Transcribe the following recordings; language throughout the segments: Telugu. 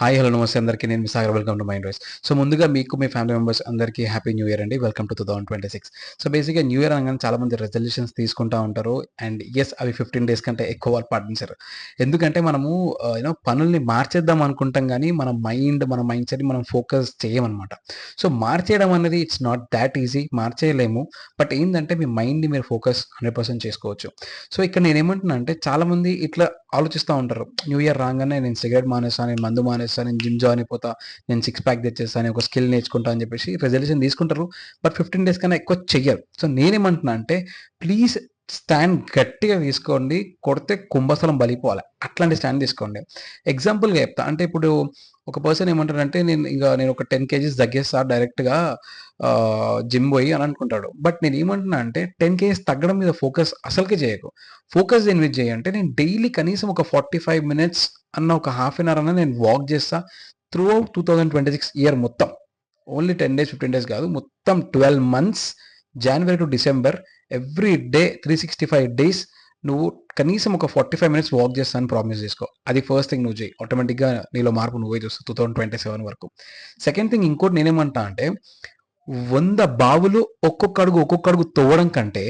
హాయ్ హలో నమస్తే అందరికీ. నేను మీ Sagar. Welcome to mind voice. So ముందుగా మీకు మీ ఫ్యామిలీ మెంబర్స్ అందరికీ హ్యాపీ న్యూ ఇయర్ అండి. Welcome to 2026. సో బేసిక్గా న్యూ ఇయర్ అనగానే చాలా మంది రెజల్యూషన్స్ తీసుకుంటా ఉంటారు. అండ్ ఎస్, అవి 15 డేస్ కంటే ఎక్కువ వాళ్ళు పాటించారు. ఎందుకంటే మనము పనుల్ని మార్చేద్దాం అనుకుంటాం, కానీ మన మైండ్ సెట్ మనం ఫోకస్ చేయమన్నమాట. సో మార్చేయడం అనేది ఇట్స్ నాట్ దాట్ ఈజీ. మార్చేయలేము. బట్ ఏంటంటే మీ మైండ్ని మీరు ఫోకస్ 100% చేసుకోవచ్చు. సో ఇక్కడ నేనేమంటున్నా అంటే చాలా మంది ఇట్లా ఆలోచిస్తూ ఉంటారు. న్యూ ఇయర్ రాగానే నేను సిగరెట్ మానేస్తాను, నేను మందు మానేస్తాను, నేను జిమ్ జాయిన్ అయిపోతా, నేను 6 ప్యాక్ తెచ్చేస్తాను, ఒక స్కిల్ నేర్చుకుంటా అని చెప్పేసి రెజల్యూషన్ తీసుకుంటారు. బట్ 15 డేస్ కన్నా ఎక్కువ చెయ్యరు. సో నేనేమంటున్నా అంటే ప్లీజ్ స్టాండ్ గట్టిగా తీసుకోండి. కొడితే కుంభస్థలం బలిపోవాలి, అట్లాంటి స్టాండ్ తీసుకోండి. ఎగ్జాంపుల్గా చెప్తా. అంటే ఇప్పుడు ఒక పర్సన్ ఏమంటారంటే నేను ఒక 10 కేజీస్ తగ్గేస్తా డైరెక్ట్గా జిమ్ పోయి అని అనుకుంటాడు. బట్ నేను ఏమంటున్నా అంటే 10 కేజీస్ తగ్గడం మీద ఫోకస్ అసలుకే చేయకు. ఫోకస్ దేని మీద చేయంటే నేను డైలీ కనీసం ఒక 45 మినిట్స్ అన్న, ఒక హాఫ్ అన్ అవర్ అన్న నేను వాక్ చేస్తా త్రూ అవుట్ 2026 ఇయర్ మొత్తం. ఓన్లీ 10 డేస్ 15 డేస్ కాదు, మొత్తం 12 months, January to December, every day 365 days నువ్వు కనీసం ఒక 45 మినిట్స్ వాక్ చేస్తానని ప్రామిస్ చేసుకో. అది ఫస్ట్ థింగ్ నువ్వు చేయి. ఆటోమేటిక్గా నీలో మార్పు నువ్వే చూస్తావు 2027 వరకు. సెకండ్ థింగ్, ఇంకోటి నేనేమంటా అంటే 100 బావులు ఒక్కొక్క అడుగు తవ్వడం కంటే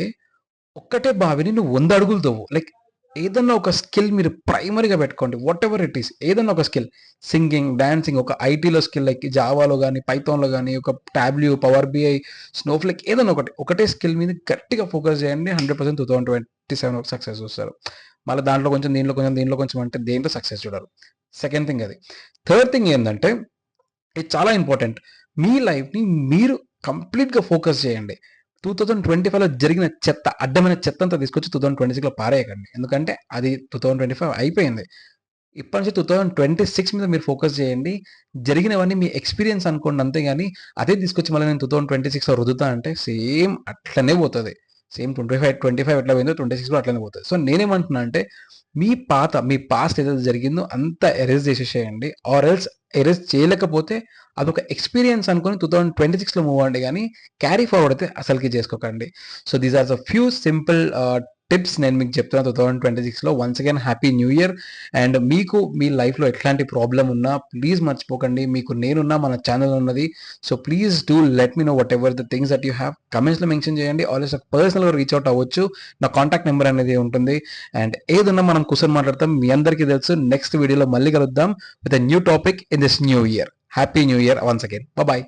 ఒక్కటే బావిని నువ్వు 100 అడుగులు తవ్వు. లైక్ ఏదన్నా ఒక స్కిల్ మీరు ప్రైమరీగా పెట్టుకోండి. వాట్ ఎవర్ ఇట్ ఈస్, ఏదన్నా ఒక స్కిల్, సింగింగ్, డాన్సింగ్, ఒక ఐటీలో స్కిల్ లైక్ జావాలో కానీ, పైథాన్లో కానీ, ఒక టాబ్ల్యూ, పవర్ బిఐ, స్నోఫ్లేక్, ఏదన్నా ఒకటే స్కిల్ మీద గట్టిగా ఫోకస్ చేయండి. 100% 2027 వరకు సక్సెస్ వస్తారు. మళ్ళీ దాంట్లో కొంచెం, దీంట్లో కొంచెం అంటే దేంట్లో సక్సెస్ చూడరు. సెకండ్ థింగ్ అది. థర్డ్ థింగ్ ఏంటంటే, ఇది చాలా ఇంపార్టెంట్. మీ లైఫ్ని మీరు కంప్లీట్గా ఫోకస్ చేయండి. 2025లో జరిగిన చెత్త, అడ్డమైన చెత్త అంతా తీసుకొచ్చి 2026లో పారేయకండి. ఎందుకంటే అది 2025 అయిపోయింది. ఇప్పటి నుంచి 2026 మీద మీరు ఫోకస్ చేయండి. జరిగినవన్నీ మీ ఎక్స్పీరియన్స్ అనుకోండి, అంతేగాని అదే తీసుకొచ్చి మళ్ళీ నేను 2026లో రుద్దుతా అంటే సేమ్ అట్లనే పోతుంది. సేమ్ 25 ఎట్లా పోయిందో 26లో అట్లనే పోతుంది. సో నేనేమంటున్నా అంటే మీ పాస్ట్ ఏదైతే జరిగిందో అంతా ఎరేజ్ చేసేసేయండి. ఆర్ ఎల్స్ ఎరేజ్ చేయలేకపోతే అదొక ఎక్స్పీరియన్స్ అనుకొని 2026లో మూవ్ అవ్వండి, కానీ క్యారీ ఫార్వర్డ్ అయితే అసలుకి చేసుకోకండి. So these are the few simple tips నేను మీకు చెప్తున్నా 2026లో. Once again happy new year. And మీకు మీ లైఫ్లో ఎట్లాంటి ప్రాబ్లం ఉన్నా ప్లీజ్ మర్చిపోకండి, మీకు నేనున్నా, మన ఛానల్ ఉన్నది. So please do let me know whatever the things that you have. కమెంట్స్లో మెన్షన్ చేయండి. ఆల్వేస్ పర్సనల్గా రీచ్ అవుట్ అవ్వచ్చు. నా కాంటాక్ట్ నెంబర్ అనేది ఉంటుంది. అండ్ ఏదన్నా మనం కూర్చొని మాట్లాడతాం. మీ అందరికీ తెలుసు. నెక్స్ట్ వీడియోలో మళ్ళీ కలుద్దాం with a new topic in this new year. Happy new year once again. Bye.